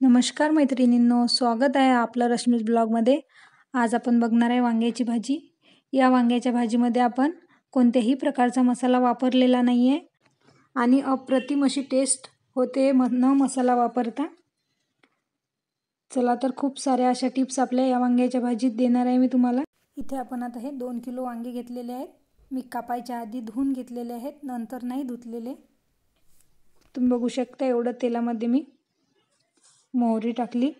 नमस्कार मैत्रिणींनो, स्वागत आहे आपलं रश्मीज ब्लॉगमध्ये। आज आपण बघणार आहे वांग्याची भाजी। या वांग्याच्या भाजीमध्ये आपण कोणत्याही प्रकारचा मसाला वापरलेला नाही आहे आणि अप्रतिम अशी टेस्ट होते न मसाला वापरता। चला तर खूप साऱ्या अशा टिप्स आपल्या या वांग्याच्या भाजीत देणार आहे मी तुम्हाला। इथे आपण आता हे 2 किलो वांगे घेतलेले आहेत। मी कापायच्या आधी धुवून घेतलेले आहेत, नंतर नाही धुतलेले। तुम्ही बघू शकता एवढं तेलामध्ये मी मोहरी टाकली।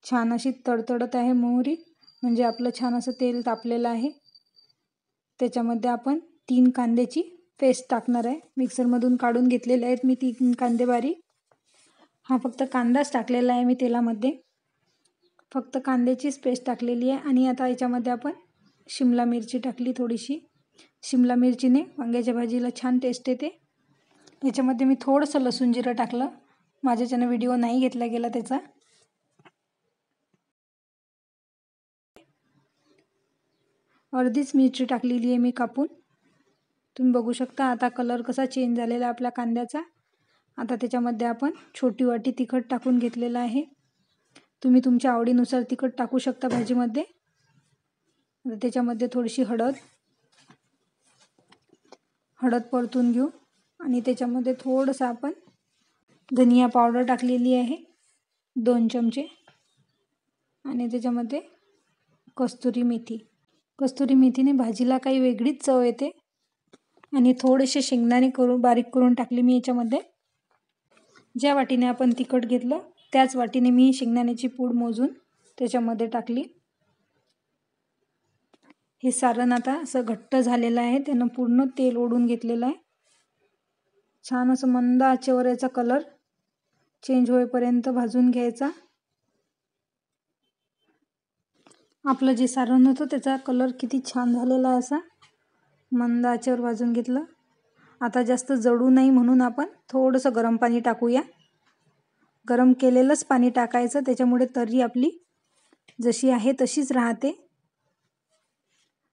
छान अशी तडतडत आहे मोहरी, म्हणजे आपलं छान असं तेल तापलेलं आहे। त्याच्यामध्ये आपण 3 कांद्याची पेस्ट टाकणार आहे। मिक्सरमधून काढून घेतलेले आहेत मी 3 कांदे बारीक। हा फक्त कांदाच टाकलेला आहे मी तेलामध्ये, फक्त कांद्याचीच पेस्ट टाकलेली आहे। आणि आता याच्यामध्ये आपण शिमला मिरची टाकली थोडीशी। शिमला मिरचीने वांग्याच्या भाजीला छान टेस्ट येते। याच्यामध्ये मी थोडंसं लसूण जिरं टाकलं, माझ्याच्याने व्हिडिओ नाही घेतला गेला त्याचा। अर्धीच मिरची टाकलेली आहे मी कापून। तुम्ही बघू शकता आता कलर कसा चेंज झालेला आपल्या कांद्याचा। आता त्याच्यामध्ये आपण छोटी वाटी तिखट टाकून घेतलेला आहे। तुम्ही तुमच्या आवडीनुसार तिखट टाकू शकता भाजीमध्ये। आता त्याच्यामध्ये थोडीशी हळद परतून घेऊ आणि त्याच्यामध्ये थोडंसं आपण धनिया पावडर टाकलेली आहे 2 चमचे। आणि त्याच्यामध्ये कस्तुरी मेथीने भाजीला काही वेगळीच चव येते। आणि थोडेसे शेंगदाणे बारीक करून टाकले मी याच्यामध्ये। ज्या वाटीने आपण तिखट घेतलं त्याच वाटीने मी शेंगदाण्याची पूड मोजून त्याच्यामध्ये टाकली। हे सारण आता असं घट्ट झालेलं आहे, त्यानं पूर्ण तेल ओढून घेतलेलं आहे। छान असं मंद आचेवर याचा कलर चेंज होईपर्यंत भाजून घ्यायचा। आपलं जे सारण होतं त्याचा कलर किती छान झालेला आहे, असा मंद आचेवर भाजून घेतलं। आता जास्त जळू नाही म्हणून आपण थोडंसं गरम पाणी टाकूया। गरम केलेलंच पाणी टाकायचं, त्याच्यामुळे तर्री आपली जशी आहे तशीच राहते।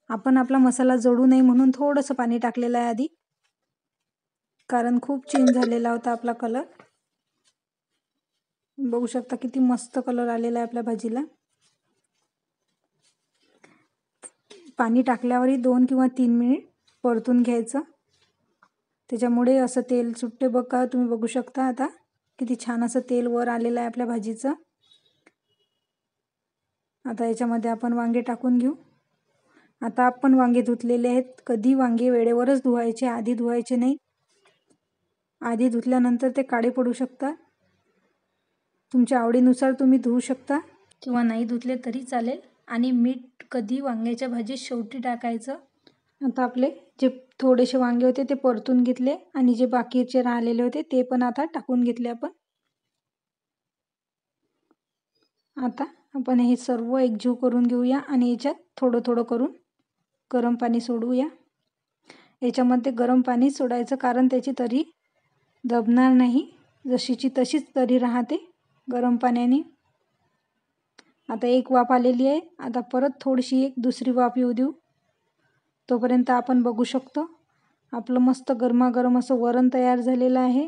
आपण आपला मसाला जळू नये म्हणून थोडंसं पाणी टाकलेलं आहे आधी, कारण खूप चेंज झालेला होता आपला कलर। बघू शकता किती मस्त कलर आलेला आहे आपल्या भाजीला। पाणी टाकल्यावरही 2 किंवा 3 मिनिट परतून घ्यायचं, त्याच्यामुळे असं तेल सुटते बघा। तुम्ही बघू शकता आता किती छान असं तेल वर आलेलं आहे आपल्या भाजीचं। आता याच्यामध्ये आपण वांगे टाकून घेऊ। आता आपण वांगे धुतलेले आहेत। कधी वांगे वेळेवरच धुवायचे, आधी धुवायचे नाही। आधी धुतल्यानंतर ते काळे पडू शकतात। तुमच्या आवडीनुसार तुम्ही धुवू शकता किंवा नाही धुतले तरी चालेल। आणि मीठ कधी वांग्याच्या भाजीत शेवटी टाकायचं। आता आपले जे थोडेसे वांगे होते ते परतून घेतले आणि जे बाकीचे राहिलेले होते ते पण आता टाकून घेतले आपण। आता आपण हे सर्व एकजीव करून घेऊया आणि याच्यात थोडं थोडं करून गरम पाणी सोडूया। याच्यामध्ये गरम पाणी सोडायचं कारण त्याची तरी दबणार नाही, जशीची तशीच तरी राहते गरम पाण्याने। आता एक वाफ आलेली आहे, आता परत थोडीशी एक दुसरी वाफ येऊ देऊ। तोपर्यंत आपण बघू शकतो आपलं मस्त गरमागरम असं वरण तयार झालेलं आहे।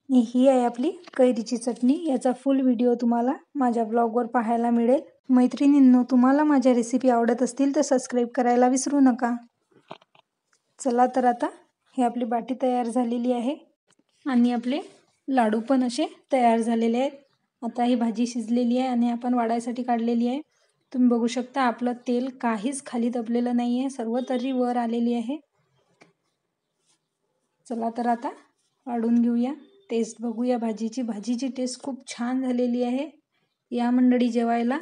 ही आहे आपली कैरीची चटणी। याचा फुल व्हिडिओ तुम्हाला माझ्या ब्लॉगवर पाहायला मिळेल। मैत्रिणींनो, तुम्हाला माझ्या रेसिपी आवडत असतील तर सबस्क्राईब करायला विसरू नका। चला तर आता ही आपली बाटी तयार झालेली आहे आणि आपले लाडू पण असे तयार झालेले आहेत। आता ही भाजी शिजलेली आहे आणि आपण वाढायसाठी काढलेली आहे। तुम्ही बघू शकता आपलं तेल काहीच खाली दबलेलं नाही आहे, सर्व तरी वर आलेली आहे। चला तर आता वाढून घेऊया, टेस्ट बघूया भाजीची। भाजीची टेस्ट खूप छान झालेली आहे। या मंडळी जेवायला।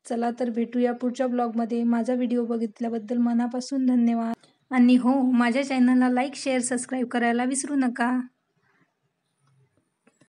चला तर भेटूया पुढच्या ब्लॉगमध्ये। माझा व्हिडिओ बघितल्याबद्दल मनापासून धन्यवाद। आणि हो, माझ्या चॅनलला लाईक, शेअर, सबस्क्राईब करायला विसरू नका।